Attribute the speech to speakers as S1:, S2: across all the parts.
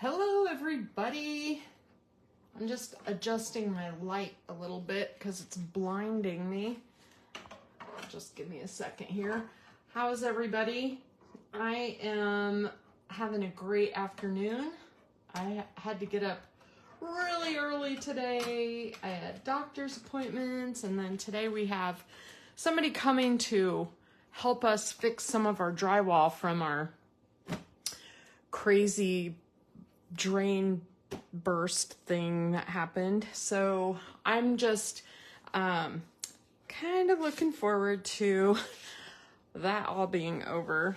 S1: Hello everybody. I'm just adjusting my light a little bit because it's blinding me. Just give me a second here. How is everybody? I am having a great afternoon. I had to get up really early today. I had doctor's appointments, and then today we have somebody coming to help us fix some of our drywall from our crazy drain burst thing that happened. So I'm just kind of looking forward to that all being over.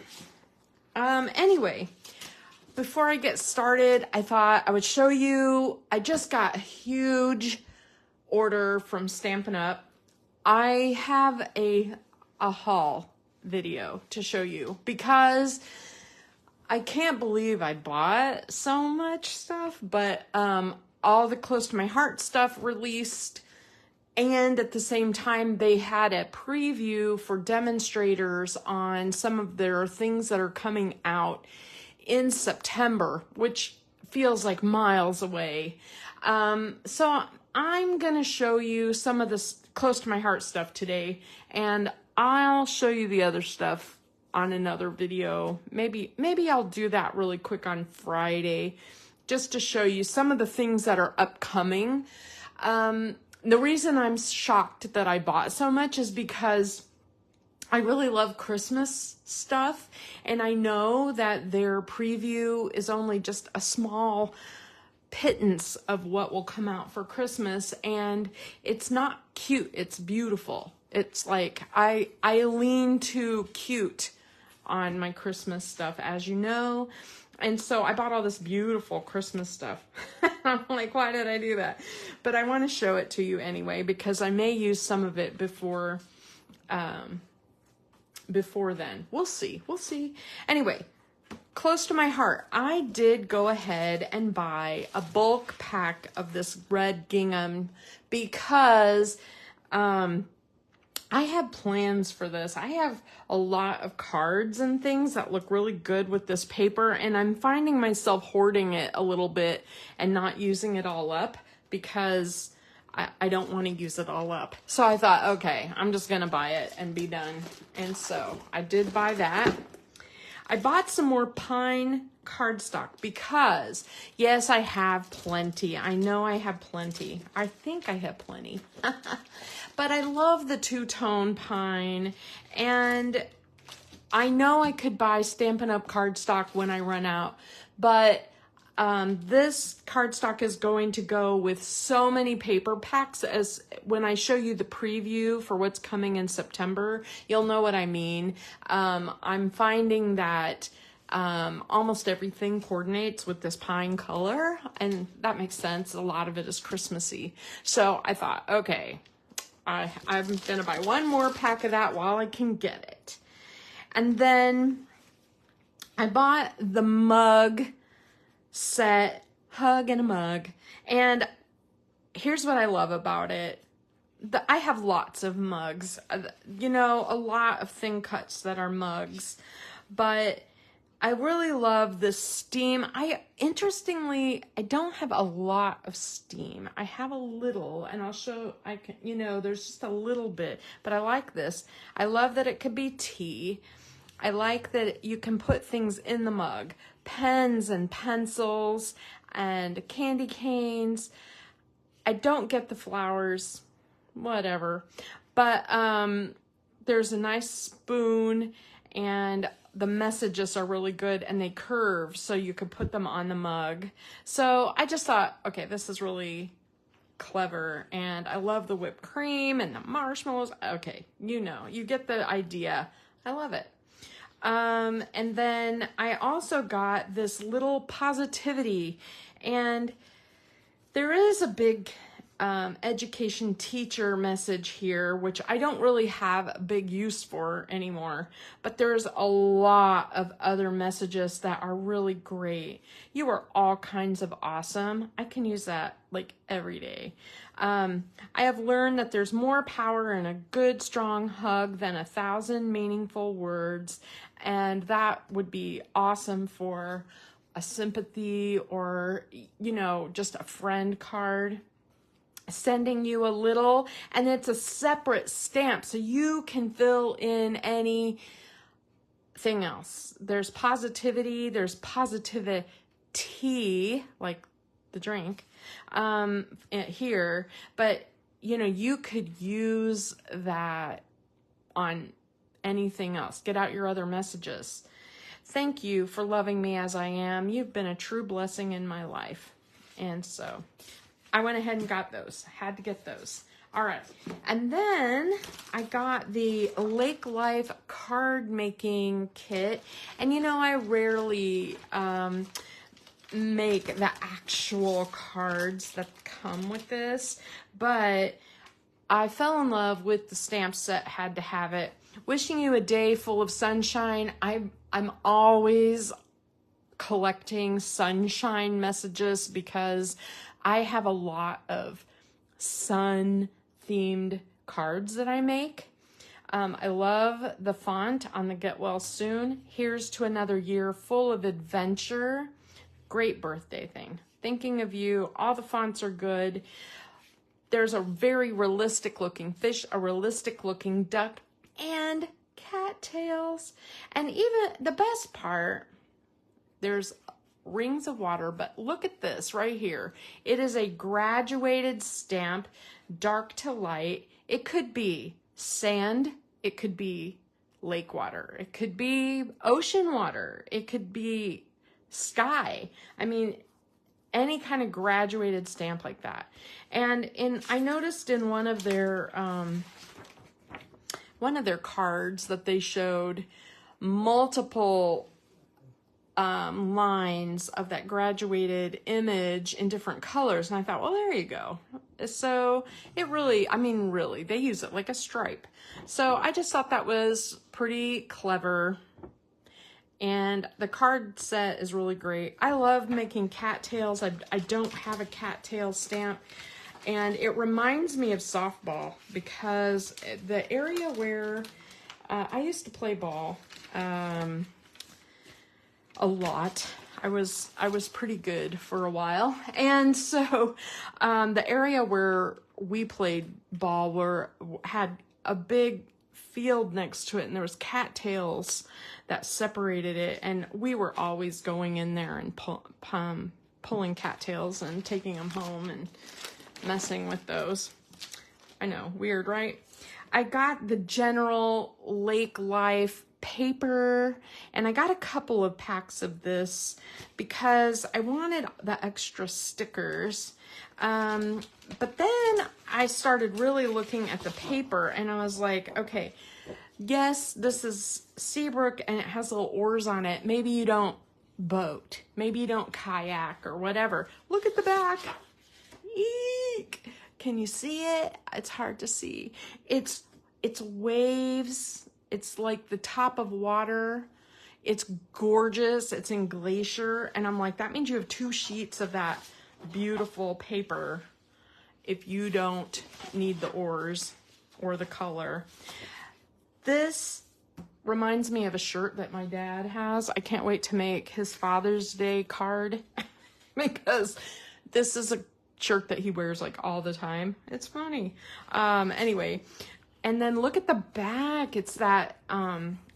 S1: Anyway, before I get started, I thought I would show you, I just got a huge order from Stampin Up. I have a haul video to show you because I can't believe I bought so much stuff, but all the Close to My Heart stuff released, and at the same time they had a preview for demonstrators on some of their things that are coming out in September, which feels like miles away. So I'm gonna show you some of this Close to My Heart stuff today, and I'll show you the other stuff on another video. Maybe I'll do that really quick on Friday, just to show you some of the things that are upcoming. The reason I'm shocked that I bought so much is because I really love Christmas stuff, and I know that their preview is only just a small pittance of what will come out for Christmas, and it's not cute, it's beautiful. It's like I lean too cute on my Christmas stuff, as you know. And so I bought all this beautiful Christmas stuff. I'm like, why did I do that? But I want to show it to you anyway, because I may use some of it before then. We'll see. Anyway, Close to My Heart. I did go ahead and buy a bulk pack of this red gingham because I have plans for this. I have a lot of cards and things that look really good with this paper, and I'm finding myself hoarding it a little bit and not using it all up because I don't want to use it all up. So I thought, okay, I'm just going to buy it and be done. And so I did buy that. I bought some more pine cardstock because, yes, I have plenty. I know I have plenty. I think I have plenty. But I love the two-tone pine, and I know I could buy Stampin' Up cardstock when I run out, but this cardstock is going to go with so many paper packs. As when I show you the preview for what's coming in September, you'll know what I mean. I'm finding that almost everything coordinates with this pine color, and that makes sense. A lot of it is Christmassy. So I thought, okay, I'm gonna buy one more pack of that while I can get it. And then I bought the mug set, hug and a mug. And here's what I love about it. I have lots of mugs, you know, a lot of thin cuts that are mugs, but I really love the steam. Interestingly, I don't have a lot of steam. I have a little, and I'll show, you know, there's just a little bit, but I like this. I love that it could be tea. I like that you can put things in the mug, pens and pencils and candy canes. I don't get the flowers, whatever, but there's a nice spoon, and the messages are really good, and they curve so you could put them on the mug. So I just thought, okay, this is really clever, and I love the whipped cream and the marshmallows. Okay, you know, you get the idea. I love it. And then I also got this little positivity, and there is a big education teacher message here, which I don't really have a big use for anymore, but there's a lot of other messages that are really great. You are all kinds of awesome. I can use that like every day. I have learned that there's more power in a good, strong hug than 1,000 meaningful words, and that would be awesome for a sympathy or, you know, just a friend card, sending you a little, and it's a separate stamp so you can fill in anything else. There's positivity, there's positivity, like the drink, here, but you know, you could use that on anything else. Get out your other messages. Thank you for loving me as I am. You've been a true blessing in my life. And so I went ahead and got those. I had to get those. All right. And then I got the Lake Life card making kit. And you know, I rarely make the actual cards that come with this, but I fell in love with the stamp set, had to have it. Wishing you a day full of sunshine. I'm always collecting sunshine messages because I have a lot of sun themed cards that I make. I love the font on the Get Well Soon. Here's to another year full of adventure. Great birthday thing. Thinking of you. All the fonts are good. There's a very realistic looking fish, a realistic looking duck, and cattails. And even the best part, there's rings of water, but look at this right here. It is a graduated stamp, dark to light. It could be sand. It could be lake water. It could be ocean water. It could be sky. I mean, any kind of graduated stamp like that. And I noticed in one of their cards that they showed multiple lines of that graduated image in different colors. And I thought, well, there you go. So it really, I mean, really, they use it like a stripe. So I just thought that was pretty clever. And the card set is really great. I love making cattails. I don't have a cattail stamp. And it reminds me of softball because the area where I used to play ball a lot. I was pretty good for a while. And so the area where we played ball had a big field next to it, and there was cattails that separated it, and we were always going in there and pulling cattails and taking them home and messing with those. I know, weird, right? I got the general Lake Life paper, and I got a couple of packs of this because I wanted the extra stickers. But then I started really looking at the paper, and I was like, okay, yes, this is Seabrook and it has little oars on it. Maybe you don't boat. Maybe you don't kayak or whatever. Look at the back. Eek. Can you see it? It's hard to see. It's waves. It's like the top of water. It's gorgeous. It's in glacier. And I'm like, that means you have 2 sheets of that beautiful paper if you don't need the oars or the color. This reminds me of a shirt that my dad has. I can't wait to make his Father's Day card because this is a shirt that he wears like all the time. It's funny. Anyway, and then look at the back. It's that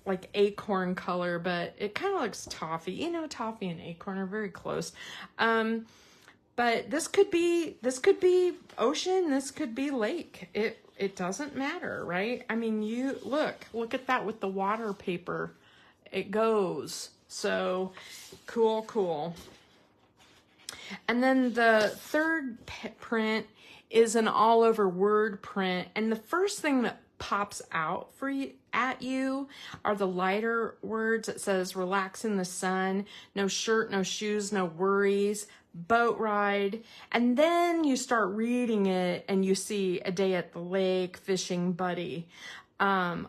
S1: like acorn color, but it kind of looks toffee. You know, toffee and acorn are very close. But this could be ocean. This could be lake. It doesn't matter, right? I mean, you look at that with the water paper. It goes. So cool. And then the third print is an all over word print. And the first thing that pops out at you are the lighter words. It says relax in the sun, no shirt, no shoes, no worries, boat ride. And then you start reading it and you see a day at the lake, fishing buddy,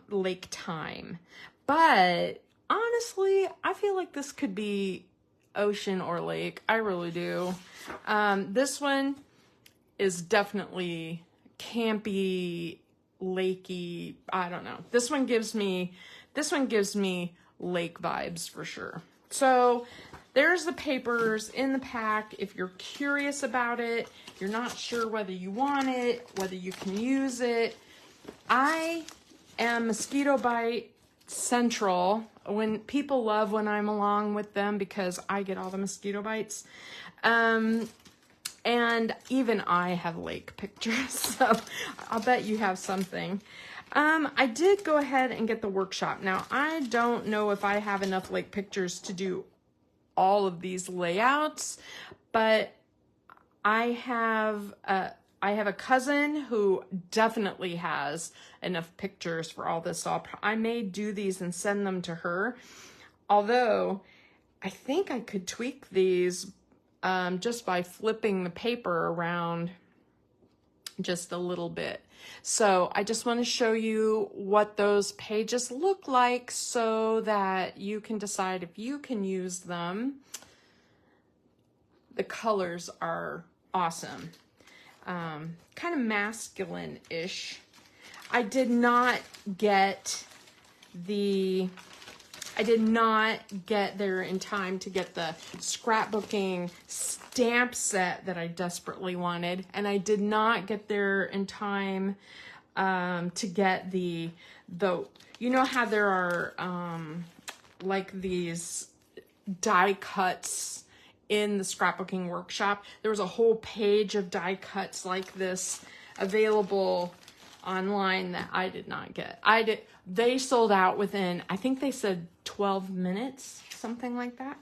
S1: lake time. But honestly, I feel like this could be ocean or lake. I really do. This one is definitely campy, lakey. I don't know. This one gives me lake vibes for sure. So there's the papers in the pack. If you're curious about it, you're not sure whether you want it, whether you can use it. I am mosquito bite central. When people love when I'm along with them because I get all the mosquito bites. And even I have lake pictures, so I'll bet you have something. I did go ahead and get the workshop. Now, I don't know if I have enough lake pictures to do all of these layouts, but I have a cousin who definitely has enough pictures for all this. So I may do these and send them to her. Although I think I could tweak these just by flipping the paper around just a little bit. So I just want to show you what those pages look like so that you can decide if you can use them. The colors are awesome. Kind of masculine-ish. I did not get there in time to get the scrapbooking stamp set that I desperately wanted, and I did not get there in time to get the you know how there are like these die cuts in the scrapbooking workshop. There was a whole page of die cuts like this available online that I did not get. They sold out within, I think they said 12 minutes, something like that.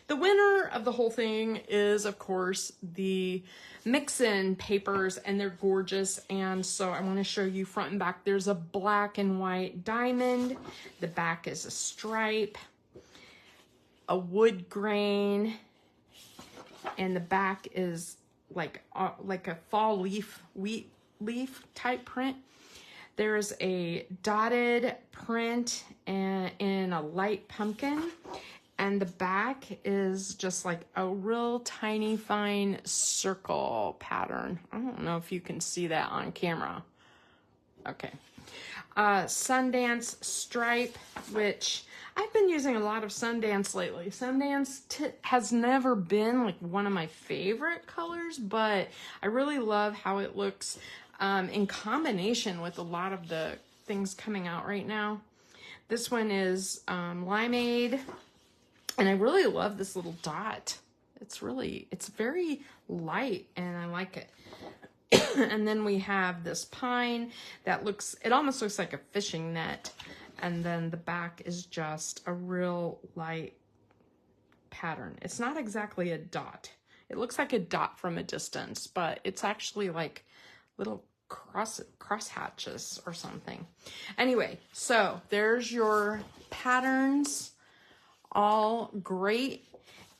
S1: The winner of the whole thing is, of course, the mix-in papers, and they're gorgeous. And so I want to show you front and back. There's a black and white diamond. The back is a stripe, a wood grain, and the back is like a fall leaf type print. There's a dotted print in a light pumpkin, and the back is just like a real tiny fine circle pattern. I don't know if you can see that on camera. Okay. Sundance stripe, which I've been using a lot of Sundance lately. Sundance has never been like one of my favorite colors, but I really love how it looks in combination with a lot of the things coming out right now. This one is limeade, and I really love this little dot. It's very light, and I like it. And then we have this pine that it almost looks like a fishing net. And then the back is just a real light pattern. It's not exactly a dot. It looks like a dot from a distance, but it's actually like little cross hatches or something. Anyway, so there's your patterns, all great.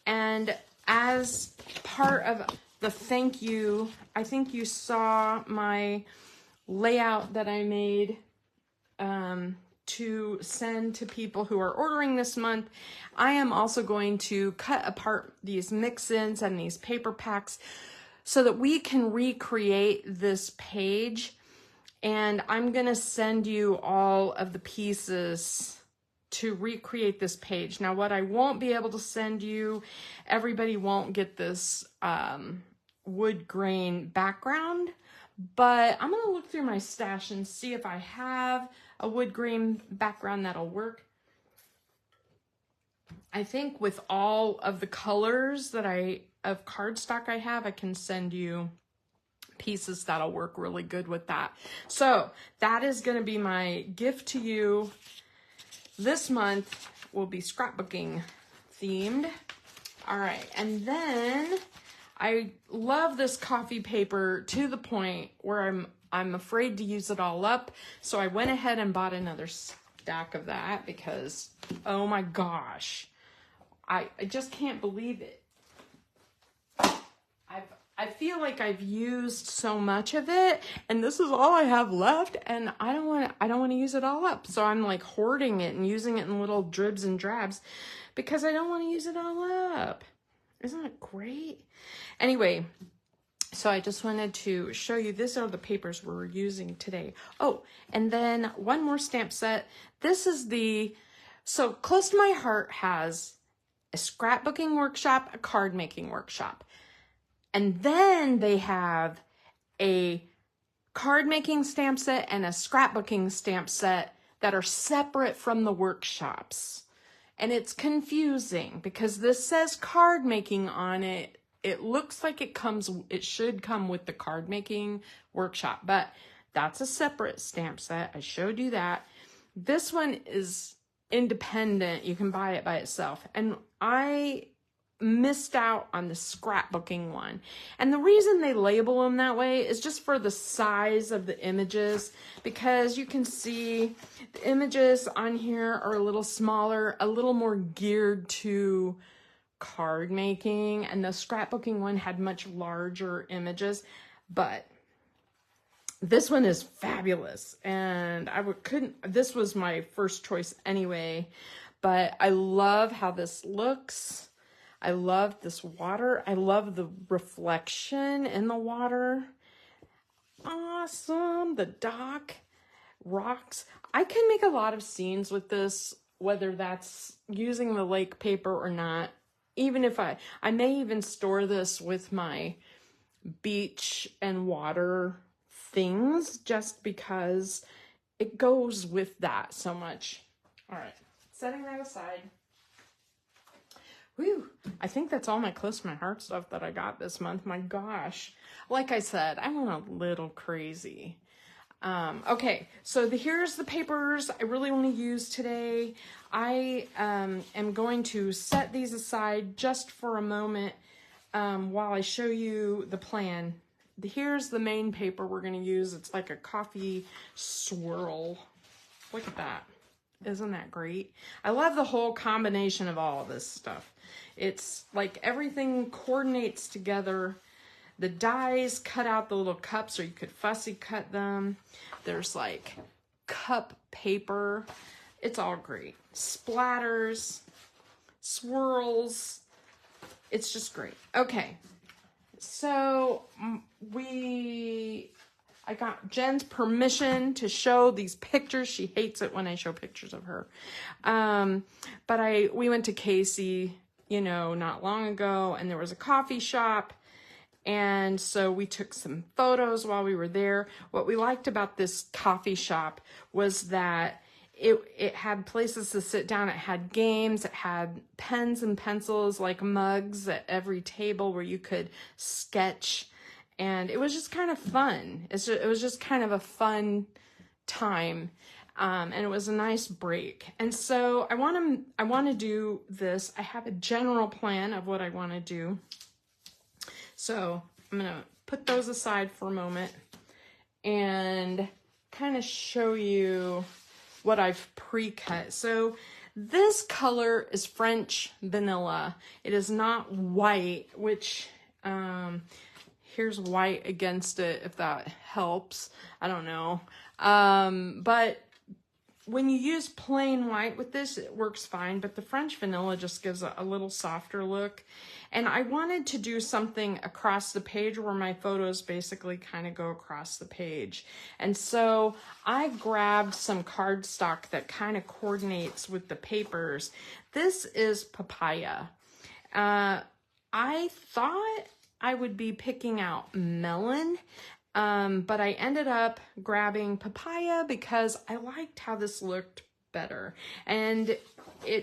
S1: And as part of the thank you, I think you saw my layout that I made to send to people who are ordering this month. I am also going to cut apart these mix-ins and these paper packs so that we can recreate this page. And I'm going to send you all of the pieces to recreate this page. Now, what I won't be able to send you, everybody won't get this wood grain background, but I'm going to look through my stash and see if I have a wood grain background that'll work. I think with all of the colors that of cardstock I have, I can send you pieces that'll work really good with that. So that is going to be my gift to you. This month will be scrapbooking themed. All right, and then I love this coffee paper to the point where I'm afraid to use it all up. So I went ahead and bought another stack of that because, oh my gosh, I just can't believe it. I feel like I've used so much of it, and this is all I have left, and I don't want to use it all up. So I'm like hoarding it and using it in little dribs and drabs because I don't want to use it all up. Isn't that great? Anyway, so I just wanted to show you, these are the papers we're using today. Oh, and then one more stamp set. This is so Close to My Heart has a scrapbooking workshop, a card making workshop. And then they have a card making stamp set and a scrapbooking stamp set that are separate from the workshops. And it's confusing because this says card making on it. It looks like it should come with the card making workshop, but that's a separate stamp set. I showed you that. This one is independent. You can buy it by itself. And I missed out on the scrapbooking one. And the reason they label them that way is just for the size of the images, because you can see the images on here are a little smaller, a little more geared to card making, and the scrapbooking one had much larger images. But this one is fabulous, and this was my first choice anyway, but I love how this looks. I love this water. I love the reflection in the water. Awesome. The dock, rocks. I can make a lot of scenes with this, whether that's using the lake paper or not. Even if I may even store this with my beach and water things, just because it goes with that so much. All right, setting that aside. Whew, I think that's all my close to my heart stuff that I got this month. My gosh. Like I said, I went a little crazy. Okay, so here's the papers I really want to use today. I am going to set these aside just for a moment while I show you the plan. Here's the main paper we're going to use. It's like a coffee swirl. Look at that. Isn't that great? I love the whole combination of all of this stuff. It's like everything coordinates together. The dies cut out the little cups, or you could fussy cut them. There's like cup paper. It's all great. Splatters, swirls. It's just great. Okay. So I got Jen's permission to show these pictures. She hates it when I show pictures of her. But we went to Casey, not long ago, and there was a coffee shop. And so we took some photos while we were there. What we liked about this coffee shop was that it had places to sit down. It had games. It had pens and pencils, like mugs at every table where you could sketch. And it was just kind of fun. It was just kind of a fun time. And it was a nice break. And so I want to do this. I have a general plan of what I want to do. So I'm going to put those aside for a moment and kind of show you what I've pre-cut. So this color is French vanilla. It is not white, which here's white against it, if that helps. I don't know. But when you use plain white with this, it works fine, but the French vanilla just gives a little softer look. And I wanted to do something across the page where my photos basically kind of go across the page. And so I grabbed some cardstock that kind of coordinates with the papers. This is papaya. I thought I would be picking out melon, but I ended up grabbing papaya because I liked how this looked better. And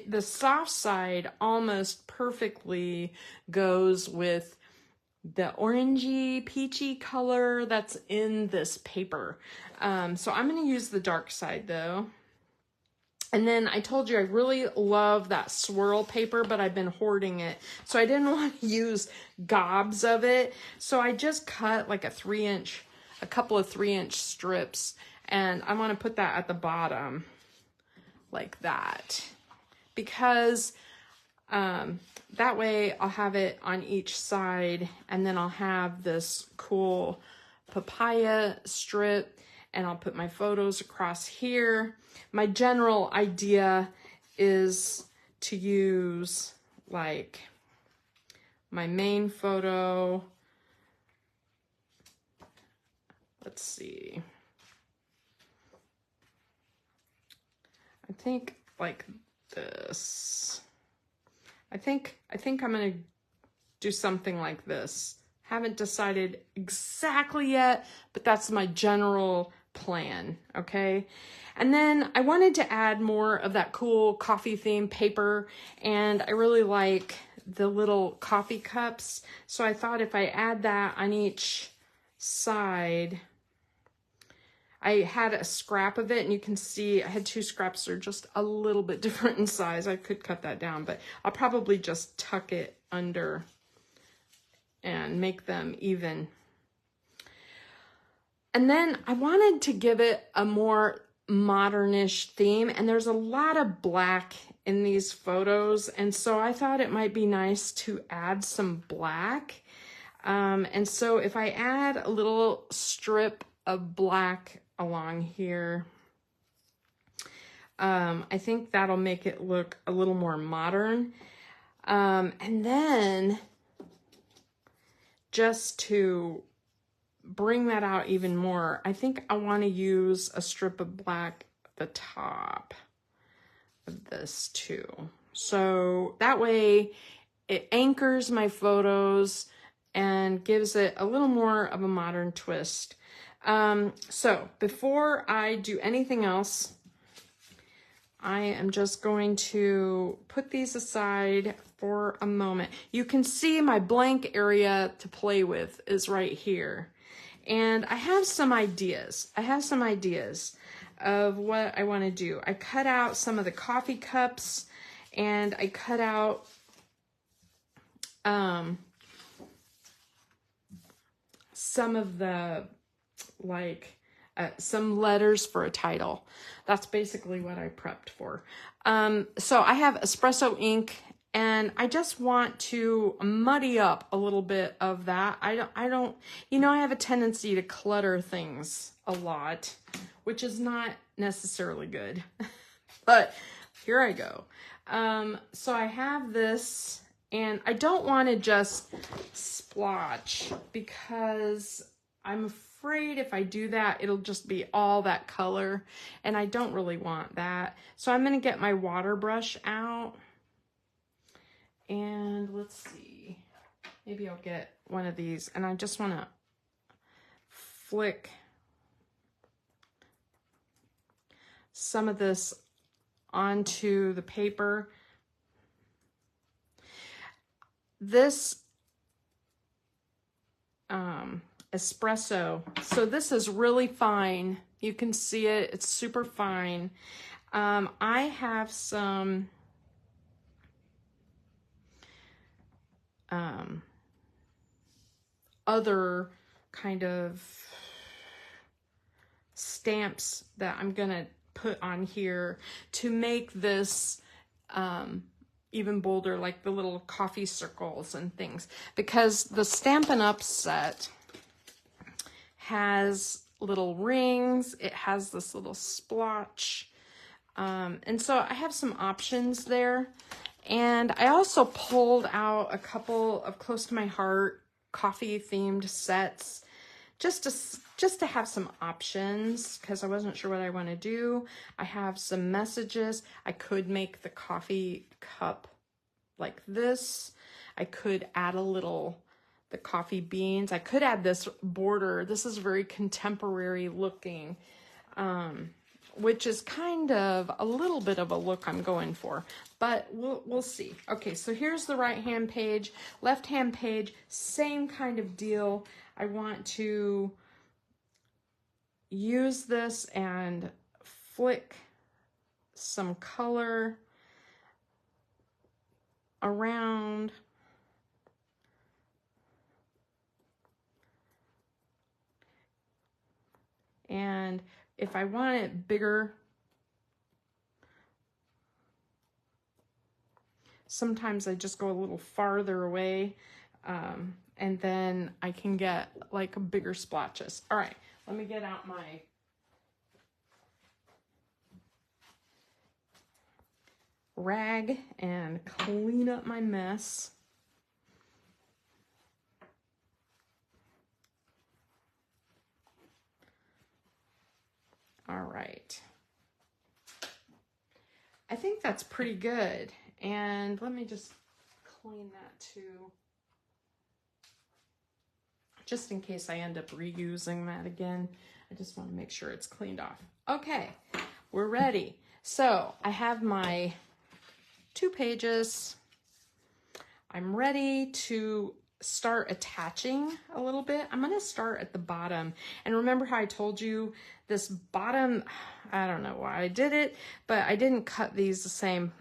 S1: the soft side almost perfectly goes with the orangey, peachy color that's in this paper. So I'm going to use the dark side though. And then I told you I really love that swirl paper, but I've been hoarding it. So I didn't want to use gobs of it. So I just cut like a couple of 3-inch strips. And I want to put that at the bottom like that. Because that way I'll have it on each side. And then I'll have this cool papaya strip. And I'll put my photos across here. My general idea is to use like my main photo. Let's see. I think like this. I think I'm gonna do something like this. Haven't decided exactly yet, but that's my general plan, okay? And then I wanted to add more of that cool coffee theme paper, and I really like the little coffee cups. So I thought if I add that on each side, I had a scrap of it, and you can see I had 2 scraps that are just a little bit different in size. I could cut that down, but I'll probably just tuck it under and make them even. And then I wanted to give it a more modernish theme, and there's a lot of black in these photos, and so I thought it might be nice to add some black. And so if I add a little strip of black along here, I think that'll make it look a little more modern. And then just to bring that out even more, I think I want to use a strip of black at the top of this too. So that way it anchors my photos and gives it a little more of a modern twist. So before I do anything else, I am just going to put these aside for a moment. You can see my blank area to play with is right here. And I have some ideas. Of what I want to do. I cut out some of the coffee cups, and I cut out some of the, like, some letters for a title. That's basically what I prepped for. So I have espresso ink, and I just want to muddy up a little bit of that. I don't, you know, I have a tendency to clutter things a lot, which is not necessarily good, but here I go. So I have this, and I don't want to just splotch, because I'm afraid if I do that, it'll just be all that color, and I don't really want that. So I'm going to get my water brush out, and let's see, maybe I'll get one of these, and I just want to flick some of this onto the paper. This espresso, so this is really fine. You can see it, it's super fine. I have some other kind of stamps that I'm gonna put on here to make this even bolder, like the little coffee circles and things, because the Stampin' Up set has little rings, it has this little splotch, and so I have some options there. And I also pulled out a couple of close to my heart coffee themed sets just to have some options, because I wasn't sure what I want to do. I have some messages. I could make the coffee cup like this. I could add the coffee beans. I could add this border. This is very contemporary looking, which is kind of a little bit of a look I'm going for, but we'll see. Okay, so here's the right hand page. Left hand page, same kind of deal. I want to use this and flick some color around. And if I want it bigger, sometimes I just go a little farther away, and then I can get like bigger splotches. All right, let me get out my rag and clean up my mess. All right. I think that's pretty good. And let me just clean that too. Just in case I end up reusing that again. I just want to make sure it's cleaned off. Okay, we're ready. So I have my 2 pages. I'm ready to start attaching a little bit. I'm going to start at the bottom. And remember how I told you this bottom, I don't know why I did it, but I didn't cut these the same.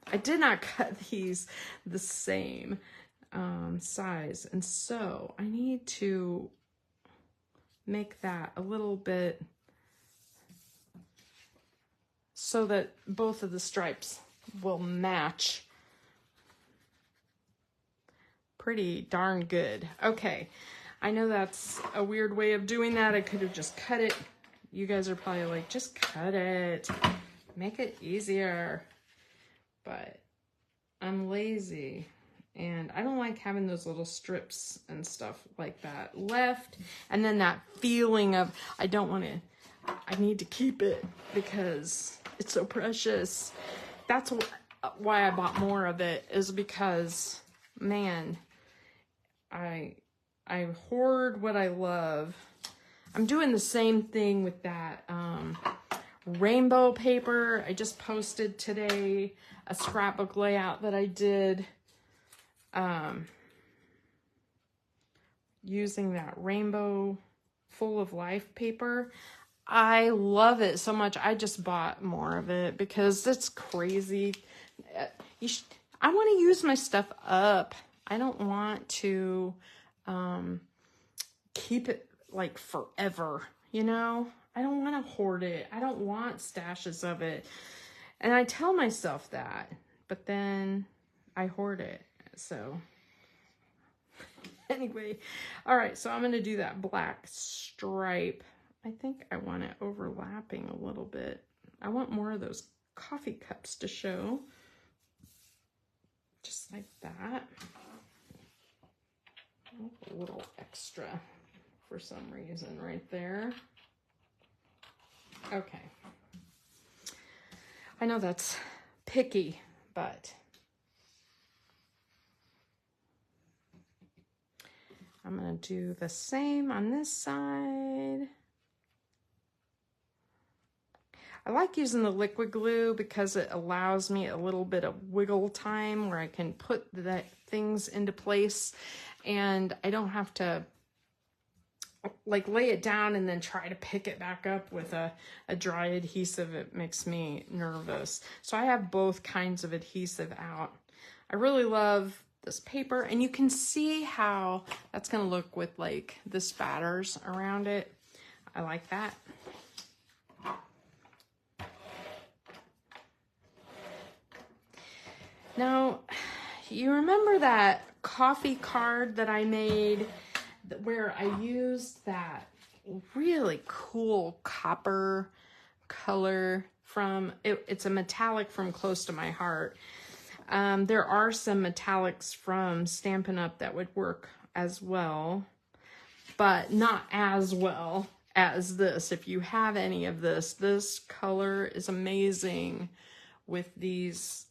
S1: I did not cut these the same size. And so I need to make that a little bit so that both of the stripes will match pretty darn good. Okay, I know that's a weird way of doing that. I could have just cut it. You guys are probably like, just cut it. Make it easier. But I'm lazy and I don't like having those little strips and stuff like that left. And then that feeling of, I need to keep it because it's so precious. That's why I bought more of it, is because, man, I hoard what I love. I'm doing the same thing with that rainbow paper. I just posted today a scrapbook layout that I did using that rainbow full of life paper. I love it so much. I just bought more of it because it's crazy. I want to use my stuff up. I don't want to keep it like forever, you know? I don't want to hoard it. I don't want stashes of it. And I tell myself that, but then I hoard it. So anyway, all right, so I'm going to do that black stripe. I think I want it overlapping a little bit. I want more of those coffee cups to show. Just like that. A little extra for some reason right there. Okay. I know that's picky, but I'm going to do the same on this side. I like using the liquid glue because it allows me a little bit of wiggle time where I can put the things into place and I don't have to like lay it down and then try to pick it back up with a dry adhesive. It makes me nervous. So I have both kinds of adhesive out. I really love this paper, and you can see how that's going to look with like the spatters around it. I like that. Now, you remember that coffee card that I made where I used that really cool copper color from, it's a metallic from Close to My Heart. There are some metallics from Stampin' Up that would work as well, but not as well as this. If you have any of this, this color is amazing with these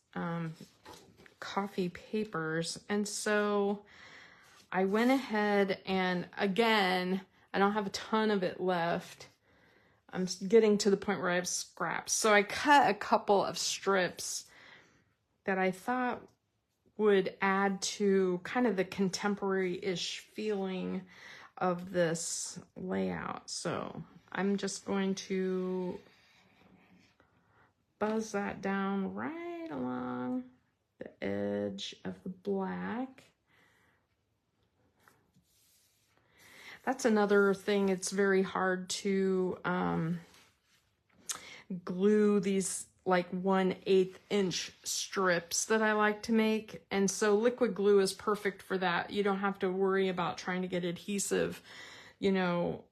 S1: coffee papers. And so I went ahead and, again, I don't have a ton of it left. I'm getting to the point where I have scraps. So I cut a couple of strips that I thought would add to kind of the contemporary-ish feeling of this layout. So I'm just going to buzz that down right along the edge of the black. That's another thing. It's very hard to glue these like 1/8 inch strips that I like to make. And so liquid glue is perfect for that. You don't have to worry about trying to get adhesive, you know,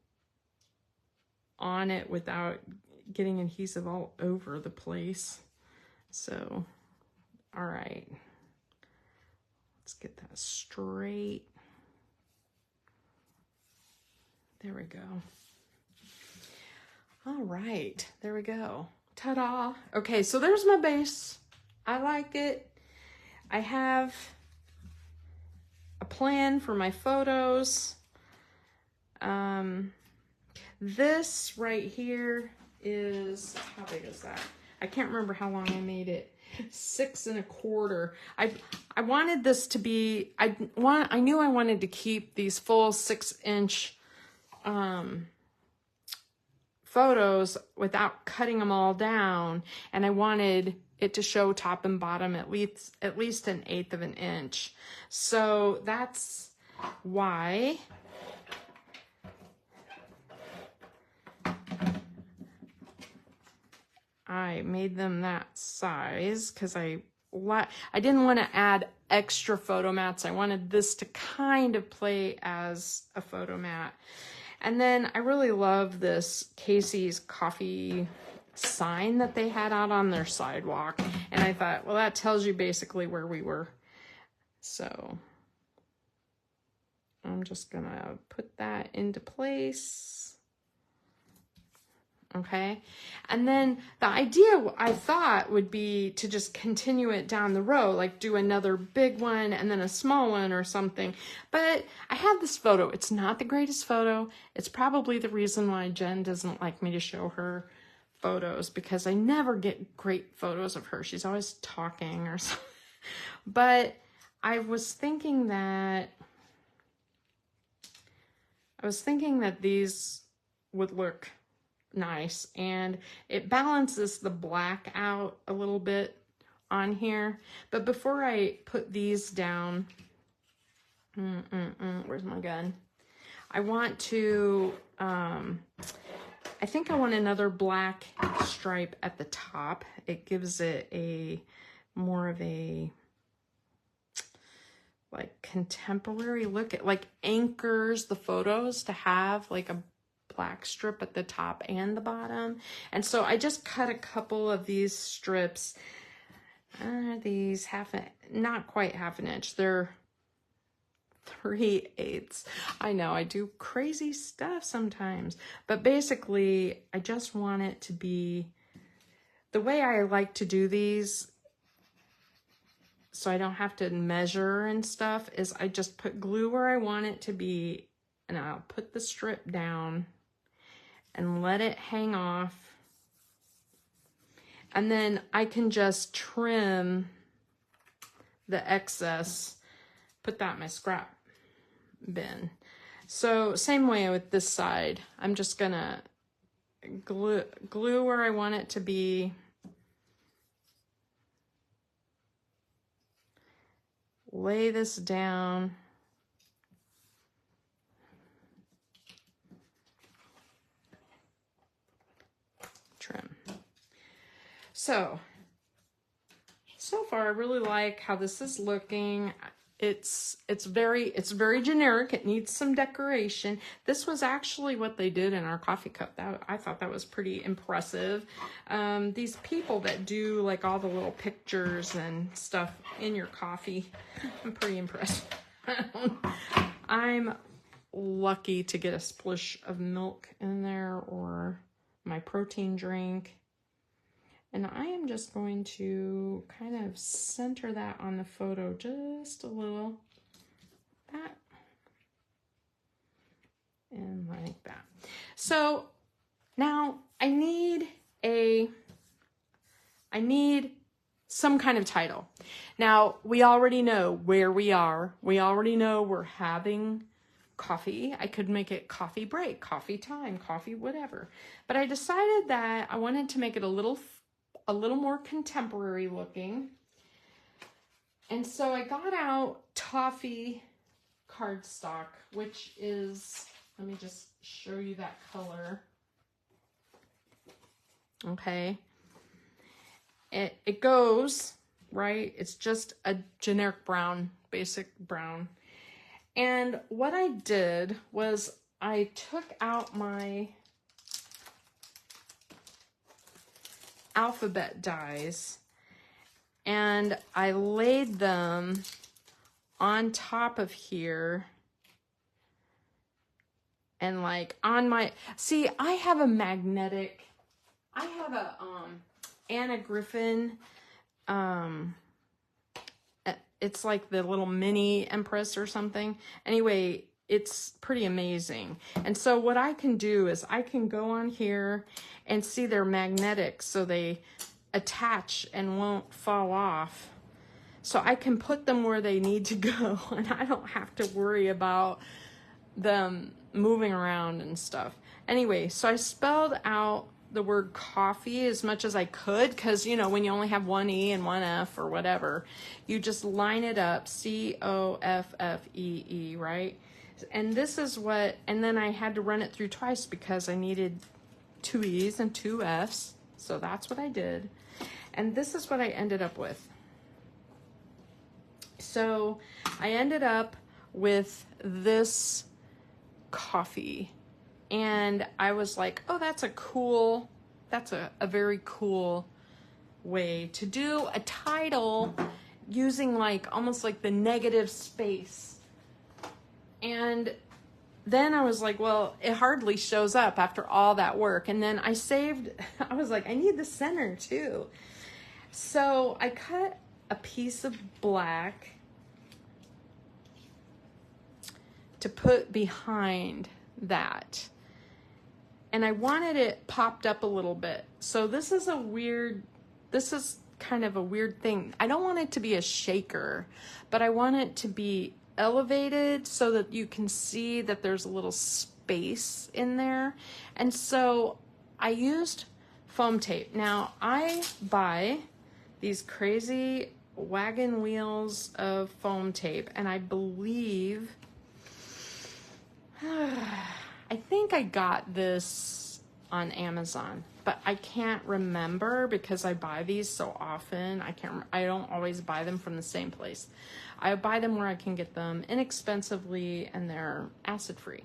S1: on it without getting adhesive all over the place. So, all right. Let's get that straight. There we go. All right, there we go. Ta-da. Okay, so there's my base. I like it. I have a plan for my photos. This right here is, how big is that? I can't remember how long I made it. 6 1/4. I wanted this to be, I knew I wanted to keep these full 6-inch photos without cutting them all down, and I wanted it to show top and bottom at least 1/8 of an inch. So that's why I made them that size, because I didn't want to add extra photo mats. I wanted this to kind of play as a photo mat. And then I really love this Casey's coffee sign that they had out on their sidewalk. And I thought, well, that tells you basically where we were. So I'm just gonna put that into place. Okay, and then the idea I thought would be to just continue it down the row, like do another big one and then a small one or something. But I have this photo. It's not the greatest photo. It's probably the reason why Jen doesn't like me to show her photos, because I never get great photos of her. She's always talking or something. But I was thinking that these would look nice, and it balances the black out a little bit on here. But before I put these down, where's my gun? I want to, I think I want another black stripe at the top. It gives it a more of a like contemporary look. It like anchors the photos to have like a black strip at the top and the bottom. And so I just cut a couple of these strips. These not quite 1/2 inch. They're 3/8. I know I do crazy stuff sometimes, but basically I just want it to be the way I like to do these, so I don't have to measure and stuff, is I just put glue where I want it to be, and I'll put the strip down and let it hang off. And then I can just trim the excess, put that in my scrap bin. So same way with this side. I'm just gonna glue where I want it to be. Lay this down. Trim. So far I really like how this is looking. It's very generic. It needs some decoration. This was actually what they did in our coffee cup. I thought that was pretty impressive. These people that do like all the little pictures and stuff in your coffee, I'm pretty impressed. I'm lucky to get a splish of milk in there, or my protein drink. And I am just going to kind of center that on the photo just a little. That. And like that. So now I need some kind of title. Now we already know where we are. We already know we're having coffee. I could make it coffee break, coffee time, coffee whatever. But I decided that I wanted to make it a little more contemporary looking. And so I got out toffee cardstock, which is, let me just show you that color. Okay. It goes, right? It's just a generic brown, basic brown. And what I did was I took out my alphabet dies and I laid them on top of here, and like on my, see, I have a Anna Griffin It's like the little mini Empress or something. Anyway, it's pretty amazing. And so what I can do is I can go on here and see they're magnetic, so they attach and won't fall off. So I can put them where they need to go, and I don't have to worry about them moving around and stuff. Anyway, so I spelled out the word coffee as much as I could, because, you know, when you only have one E and one F or whatever, you just line it up, COFFEE, right? And this is what, and then I had to run it through twice because I needed 2 E's and 2 F's. So that's what I did. And this is what I ended up with. So I ended up with this coffee. And I was like, oh, that's a very cool way to do a title using like almost like the negative space. And then I was like, well, it hardly shows up after all that work. And then I was like, I need the center too. So I cut a piece of black to put behind that. And I wanted it popped up a little bit. So this is kind of a weird thing. I don't want it to be a shaker, but I want it to be elevated so that you can see that there's a little space in there. And so I used foam tape. Now I buy these crazy wagon wheels of foam tape, and I believe I think I got this on Amazon, but I can't remember because I buy these so often. I don't always buy them from the same place. I buy them where I can get them inexpensively, and they're acid free.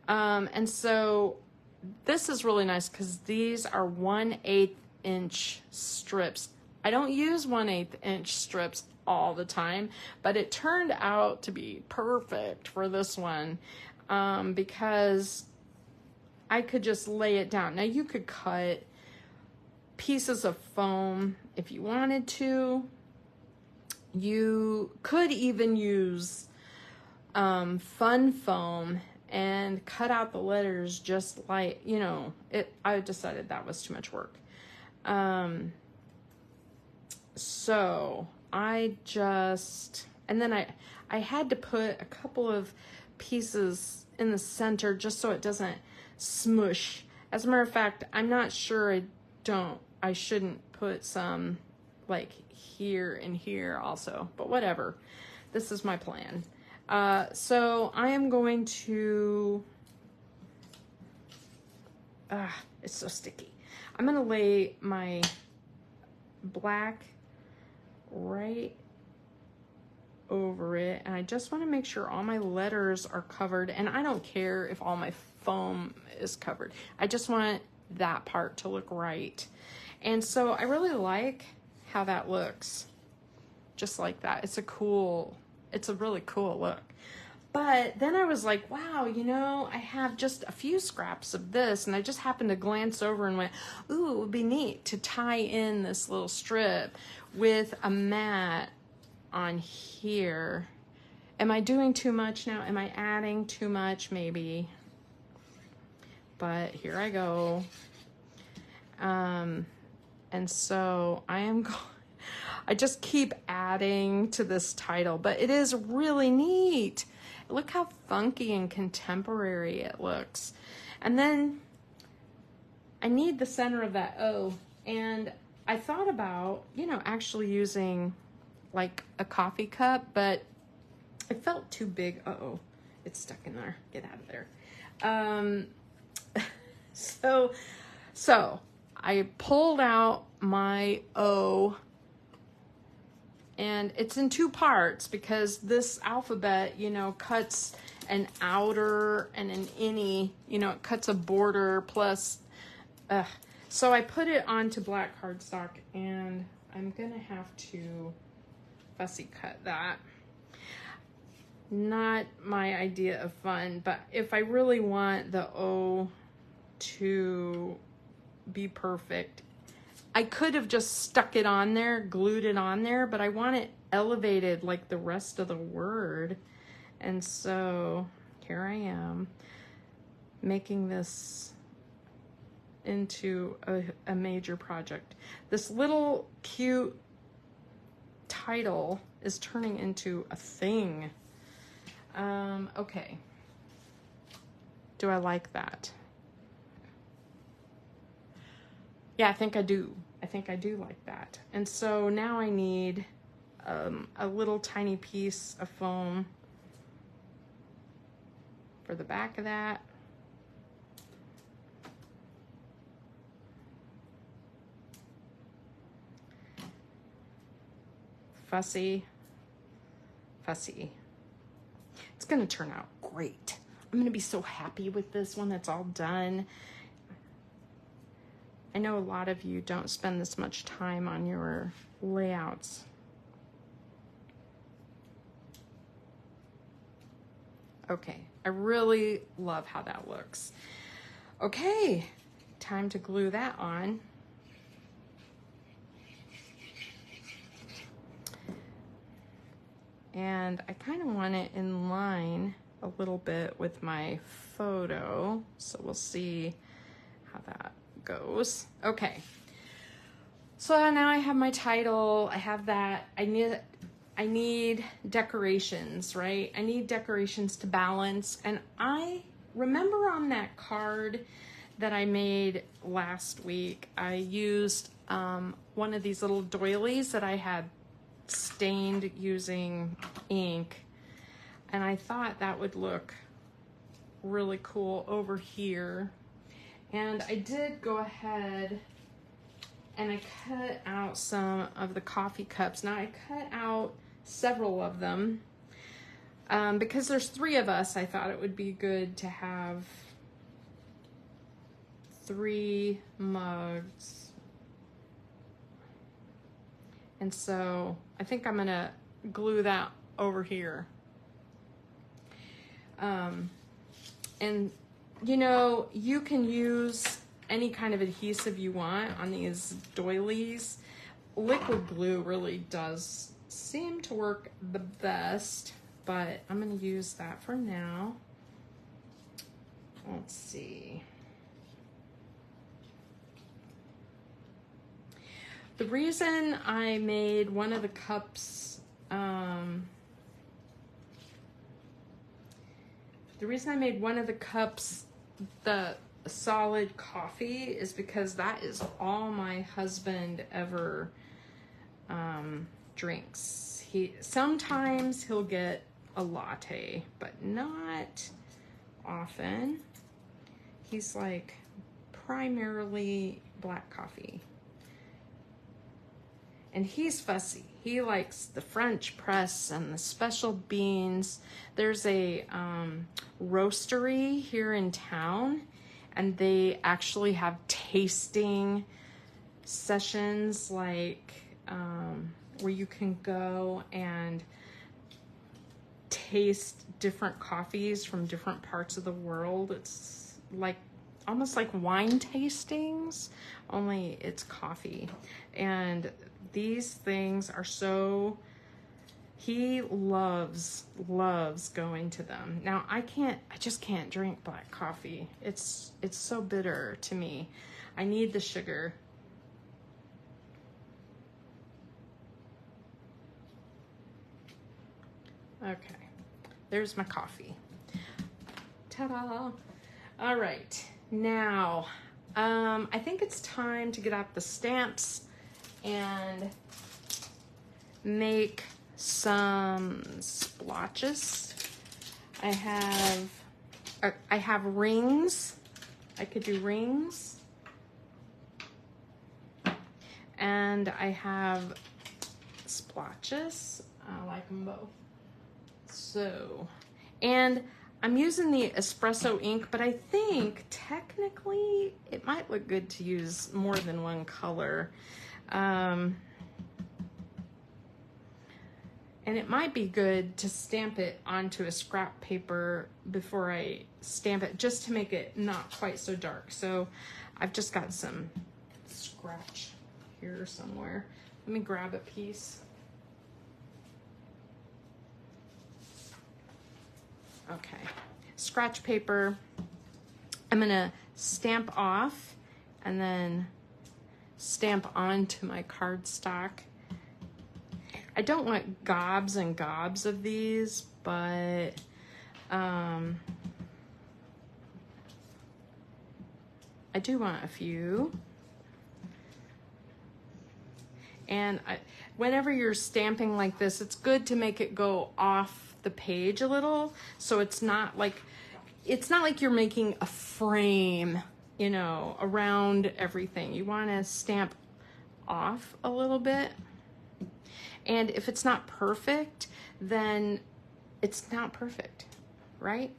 S1: And so this is really nice because these are 1/8 inch strips. I don't use 1/8 inch strips all the time, but it turned out to be perfect for this one. Because I could just lay it down. Now you could cut pieces of foam if you wanted to. You could even use fun foam and cut out the letters just like, you know, I decided that was too much work. So and then I had to put a couple of pieces in the center just so it doesn't smush. As a matter of fact, I'm not sure I shouldn't put some like here and here also, but whatever. This is my plan. So I am going to, it's so sticky. I'm going to lay my black right over it, and I just want to make sure all my letters are covered, and I don't care if all my foam is covered. I just want that part to look right. And so I really like how that looks, just like that. It's a really cool look. But then I was like, wow, you know, I have just a few scraps of this, and I just happened to glance over and went, ooh, it would be neat to tie in this little strip with a mat on here. Am I doing too much now? Am I adding too much? Maybe. But here I go. And so I just keep adding to this title, but it is really neat. Look how funky and contemporary it looks. And then I need the center of that O, and I thought about, you know, actually using like a coffee cup, but it felt too big. Uh-oh, it's stuck in there. Get out of there. So I pulled out my O, and it's in 2 parts because this alphabet, you know, cuts an outer and an innie, you know, it cuts a border plus, so I put it onto black cardstock, and I'm gonna have to fussy cut that. Not my idea of fun, but if I really want the O to be perfect, I could have just stuck it on there, glued it on there, but I want it elevated like the rest of the word. And so here I am making this into a major project. This little cute title is turning into a thing. Okay. Do I like that? Yeah, I think I do. I think I do like that. And so now I need a little tiny piece of foam for the back of that. Fussy, fussy. It's gonna turn out great. I'm gonna be so happy with this one that's all done. I know a lot of you don't spend this much time on your layouts. Okay, I really love how that looks. Okay, time to glue that on. And I kind of want it in line a little bit with my photo, so we'll see how that goes. Okay, so now I have my title, I have that. I need decorations, right? I need decorations to balance. And I remember on that card that I made last week, I used one of these little doilies that I had stained using ink, and I thought that would look really cool over here. And I did go ahead and I cut out some of the coffee cups. Now I cut out several of them because there's 3 of us. I thought it would be good to have 3 mugs. And so I think I'm gonna glue that over here. And you know, you can use any kind of adhesive you want on these doilies. Liquid glue really does seem to work the best, but I'm gonna use that for now. Let's see. The reason I made one of the cups, the solid coffee is because that is all my husband ever drinks. Sometimes he'll get a latte, but not often. He's like primarily black coffee. And he's fussy. He likes the French press and the special beans. There's a roastery here in town, and they actually have tasting sessions, like where you can go and taste different coffees from different parts of the world. It's like almost like wine tastings, only it's coffee. And these things are so, he loves going to them. Now I just can't drink black coffee. It's so bitter to me. I need the sugar. Okay, there's my coffee. Ta-da! All right, now I think it's time to get out the stamps and make some splotches. I have rings. I could do rings. And I have splotches. I like them both. So, and I'm using the espresso ink, but I think technically it might look good to use more than one color. And it might be good to stamp it onto a scrap paper before I stamp it, just to make it not quite so dark. So I've just got some scratch here somewhere. Let me grab a piece. Okay, scratch paper. I'm gonna stamp off and then stamp onto my cardstock. I don't want gobs and gobs of these, but I do want a few. And whenever you're stamping like this, it's good to make it go off the page a little, so it's not like you're making a frame, you know, around everything. You want to stamp off a little bit. And if it's not perfect, then it's not perfect, right?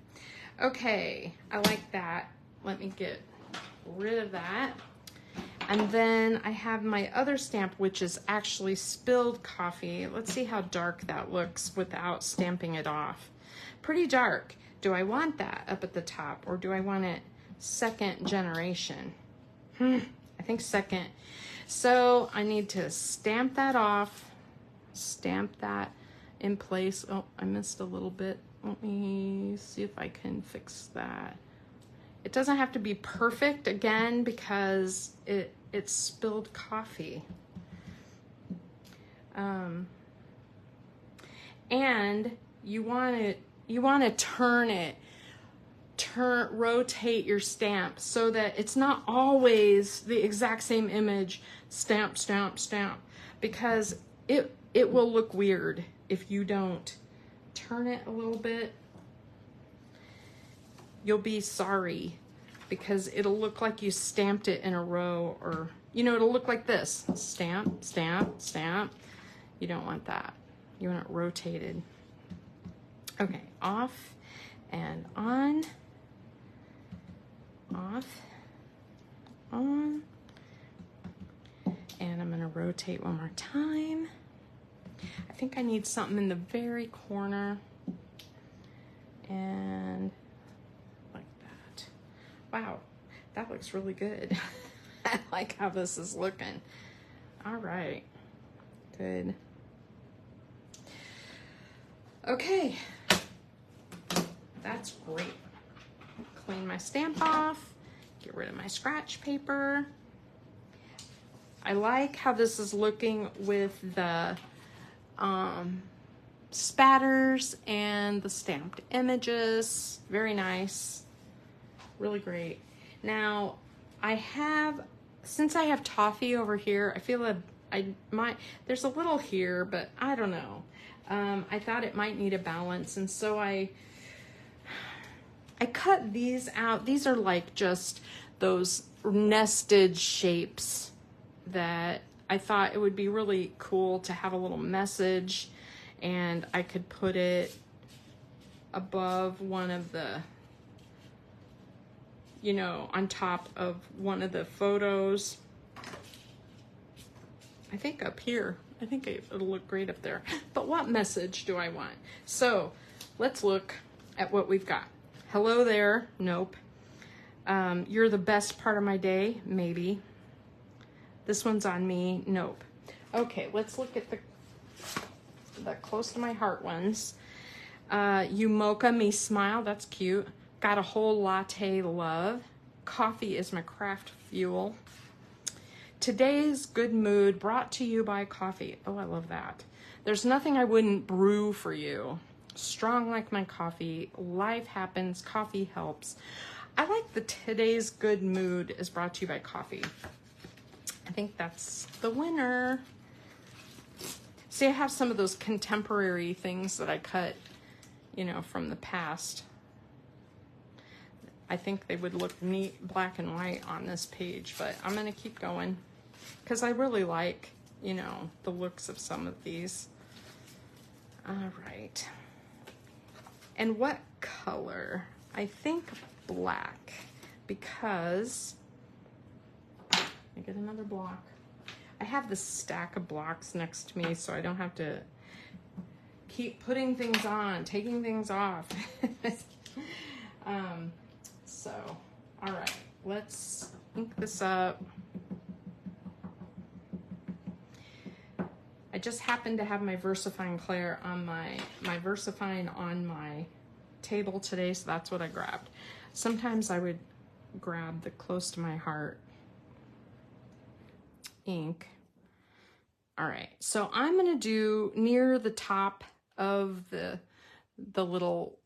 S1: Okay, I like that. Let me get rid of that. And then I have my other stamp, which is actually spilled coffee. Let's see how dark that looks without stamping it off. Pretty dark. Do I want that up at the top, or do I want it second generation? I think second. So I need to stamp that off, stamp that in place. Oh, I missed a little bit. Let me see if I can fix that. It doesn't have to be perfect again because it's spilled coffee. And you want to rotate your stamp so that it's not always the exact same image, stamp, stamp, stamp, because it will look weird if you don't turn it a little bit. You'll be sorry because it'll look like you stamped it in a row, or, you know, it'll look like this. Stamp, stamp, stamp. You don't want that. You want it rotated. Okay, off and on, off, on. And I'm gonna rotate one more time. I think I need something in the very corner. And wow, that looks really good. I like how this is looking. All right, good. Okay, that's great. Clean my stamp off, get rid of my scratch paper. I like how this is looking with the spatters and the stamped images. Very nice. Really great. Now, since I have toffee over here, I feel there's a little here, but I don't know. I thought it might need a balance, and so I cut these out. These are like just those nested shapes that I thought it would be really cool to have a little message, and I could put it above one of the, you know, on top of one of the photos. I think up here. I think it'll look great up there. But what message do I want? So let's look at what we've got. Hello there. Nope. You're the best part of my day. Maybe. This one's on me. Nope. Okay, let's look at the close to my heart ones. You mocha me smile. That's cute. Got a whole latte love. Coffee is my craft fuel. Today's good mood brought to you by coffee. Oh, I love that. There's nothing I wouldn't brew for you. Strong like my coffee. Life happens. Coffee helps. I like the today's good mood is brought to you by coffee. I think that's the winner. See, I have some of those contemporary things that I cut, you know, from the past. I think they would look neat black and white on this page, but I'm going to keep going because I really like, you know, the looks of some of these. All right. And what color? I think black, because I get another block. I have this stack of blocks next to me, so I don't have to keep putting things on, taking things off. So, all right, let's ink this up. I just happened to have my VersaFine Claire on my VersaFine on my table today, so that's what I grabbed. Sometimes I would grab the Close to My Heart ink. All right, so I'm gonna do near the top of the little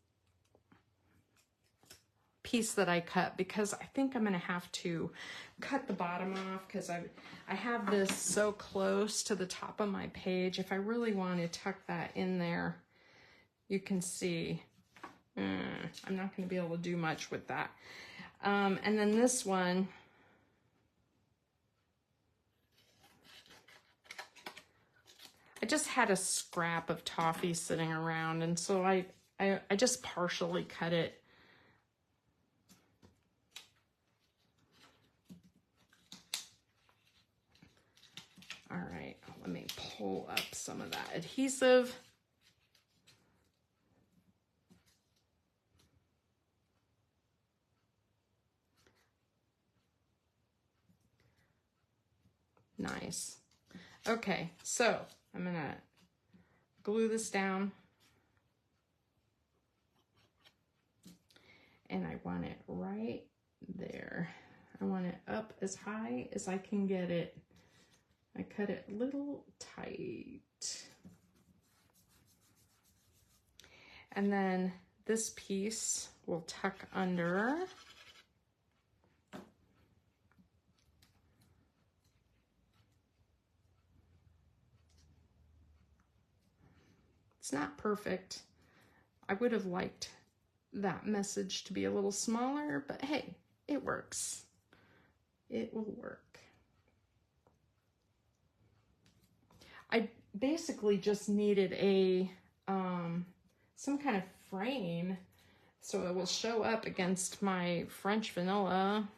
S1: piece that I cut, because I think I'm gonna have to cut the bottom off because I have this so close to the top of my page. If I really want to tuck that in there, you can see I'm not going to be able to do much with that. And then this one, I just had a scrap of toffee sitting around, and so I just partially cut it. All right, let me pull up some of that adhesive. Nice. Okay, so I'm gonna glue this down. And I want it right there. I want it up as high as I can get it. I cut it a little tight. And then this piece will tuck under. It's not perfect. I would have liked that message to be a little smaller, but hey, it works. It will work. I basically just needed a some kind of frame so it will show up against my French vanilla.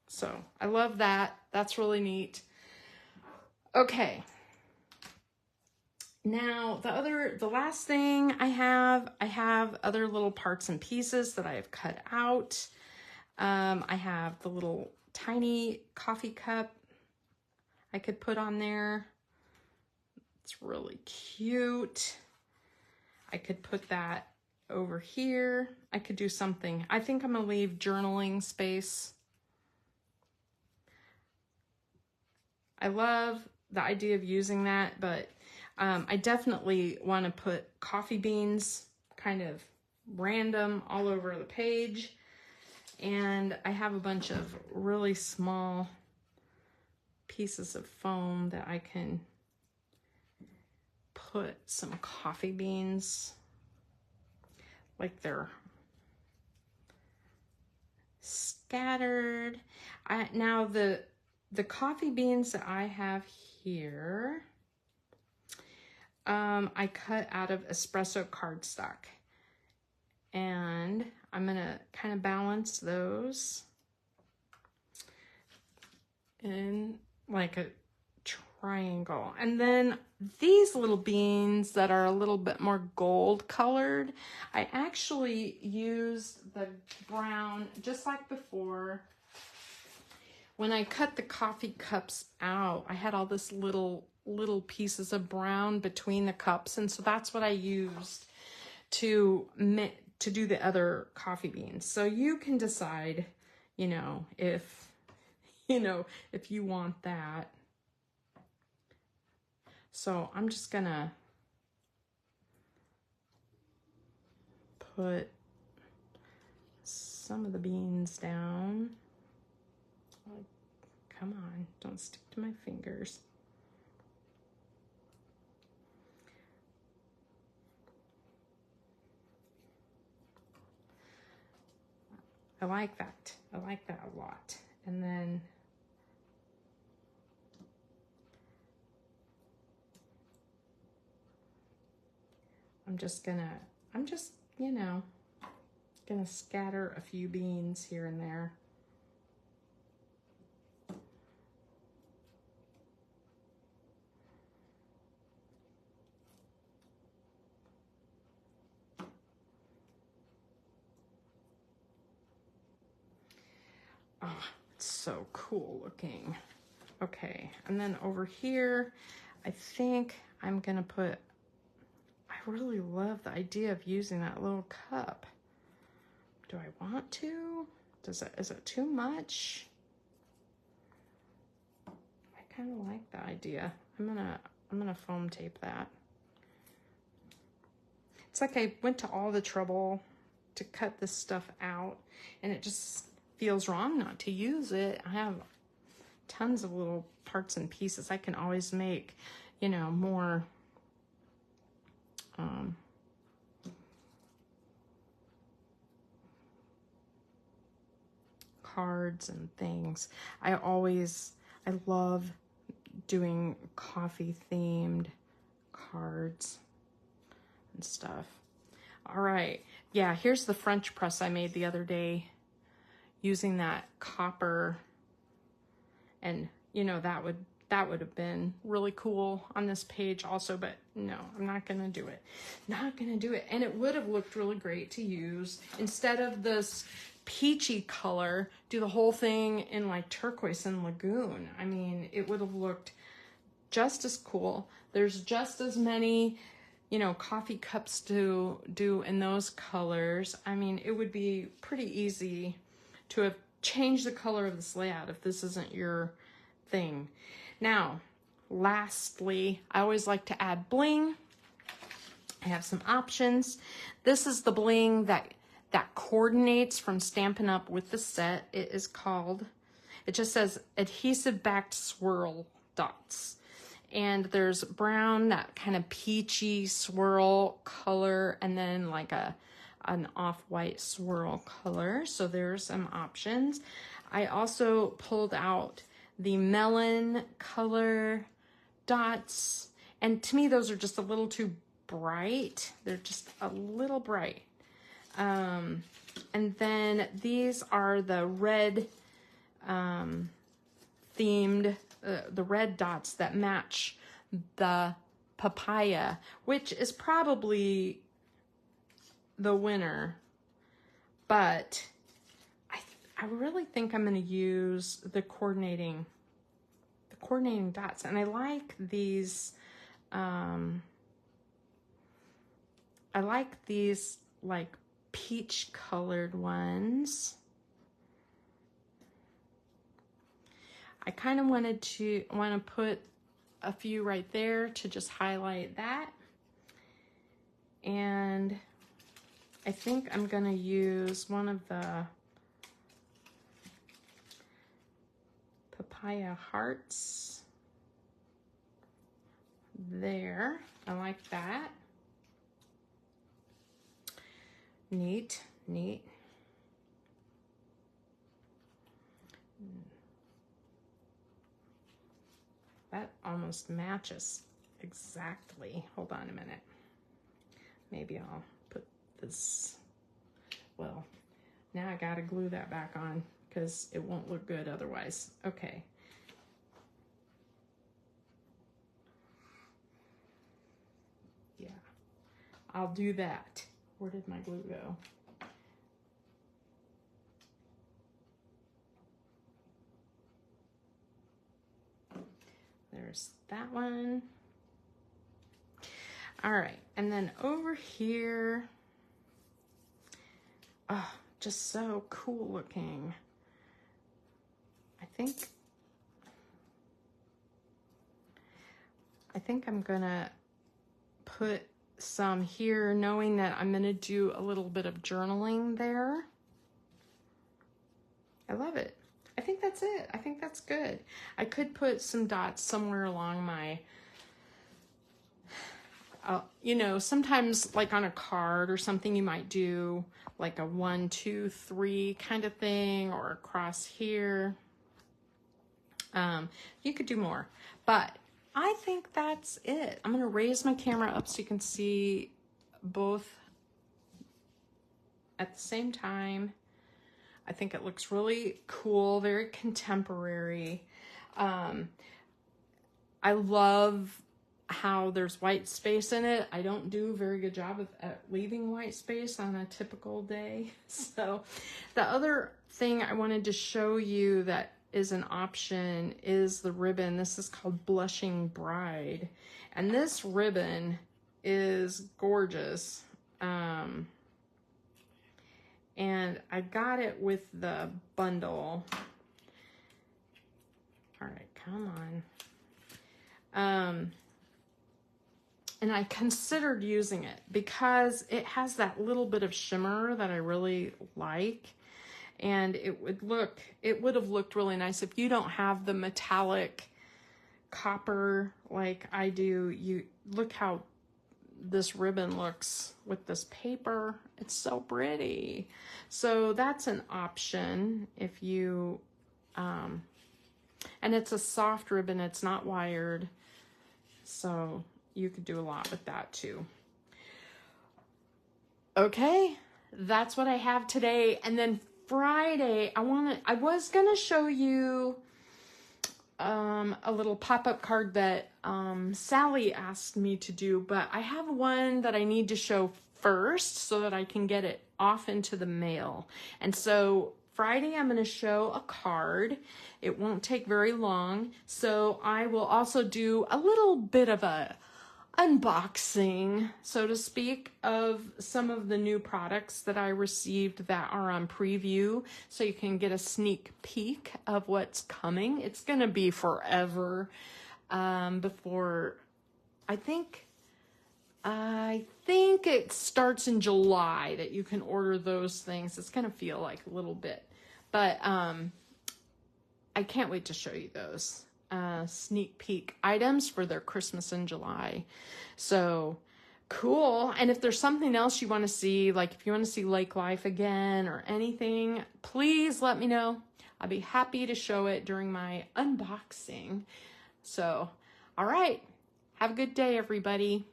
S1: So I love that. That's really neat. Okay. Now the last thing I have other little parts and pieces that I have cut out. I have the little tiny coffee cup I could put on there. It's really cute. I could put that over here. I could do something. I think I'm gonna leave journaling space. I love the idea of using that, but I definitely want to put coffee beans kind of random all over the page. And I have a bunch of really small pieces of foam that I can put some coffee beans, like they're scattered. Now the coffee beans that I have here, I cut out of espresso cardstock, and I'm gonna kind of balance those in like a triangle. And then these little beans that are a little bit more gold colored, I actually used the brown just like before. When I cut the coffee cups out, I had all this little pieces of brown between the cups, and so that's what I used to do the other coffee beans. So you can decide, if you want that. So I'm just gonna put some of the beans down. Oh, come on, don't stick to my fingers. I like that. I like that a lot. And then I'm just gonna scatter a few beans here and there. Oh, it's so cool looking. Okay, and then over here, I think I'm gonna put, I really love the idea of using that little cup. Do I want to? Is it too much? I kind of like the idea. I'm gonna foam tape that. It's like I went to all the trouble to cut this stuff out, and it just feels wrong not to use it. I have tons of little parts and pieces. I can always make, you know, more cards and things. I love doing coffee themed cards and stuff. All right, yeah, here's the French press I made the other day using that copper, and you know, that would have been really cool on this page also, but no, I'm not gonna do it. Not gonna do it. And it would have looked really great to use, instead of this peachy color, do the whole thing in like turquoise and lagoon. I mean, it would have looked just as cool. There's just as many, you know, coffee cups to do in those colors. I mean, it would be pretty easy to have changed the color of this layout if this isn't your thing. Now, lastly, I always like to add bling. I have some options. This is the bling that coordinates from Stampin' Up with the set. It is called, it just says adhesive backed swirl dots. And there's brown, that kind of peachy swirl color, and then like an off-white swirl color. So there's some options. I also pulled out the melon color dots, and to me those are just a little too bright. They're just a little bright. And then these are the red themed, the red dots that match the papaya, which is probably the winner, but I really think I'm going to use the coordinating dots. And I like these, like peach colored ones. I kind of want to put a few right there to just highlight that. And I think I'm going to use one of the papaya hearts there. I like that. Neat, neat. That almost matches exactly. Hold on a minute. Maybe I'll put this, well, now I gotta glue that back on because it won't look good otherwise. Okay. Yeah, I'll do that. Where did my glue go? There's that one. All right, and then over here, oh, just so cool looking. I think I'm gonna put some here, knowing that I'm gonna do a little bit of journaling there. I love it. I think that's it. I think that's good. I could put some dots somewhere along my, you know, sometimes like on a card or something, you might do like a 1, 2, 3 kind of thing, or across here. You could do more, but I think that's it. I'm going to raise my camera up so you can see both at the same time. I think it looks really cool, very contemporary. I love how there's white space in it. I don't do a very good job at leaving white space on a typical day. So the other thing I wanted to show you that is an option is the ribbon. This is called Blushing Bride. And this ribbon is gorgeous. And I got it with the bundle. All right, come on. And I considered using it because it has that little bit of shimmer that I really like. And it would have looked really nice if you don't have the metallic copper like I do. You look how this ribbon looks with this paper. It's so pretty. So that's an option if you, and it's a soft ribbon. It's not wired. So you could do a lot with that too. Okay, that's what I have today. And then Friday, I was gonna show you a little pop-up card that Sally asked me to do, but I have one that I need to show first so that I can get it off into the mail. And so Friday, I'm gonna show a card. It won't take very long. So I will also do a little bit of a unboxing, so to speak, of some of the new products that I received that are on preview, so you can get a sneak peek of what's coming. It's gonna be forever before, I think it starts in July that you can order those things. It's gonna feel like a little bit, but I can't wait to show you those. Sneak peek items for their Christmas in July. So cool. And if there's something else you want to see, like if you want to see Lake Life again or anything, please let me know. I'll be happy to show it during my unboxing. So, all right. Have a good day, everybody.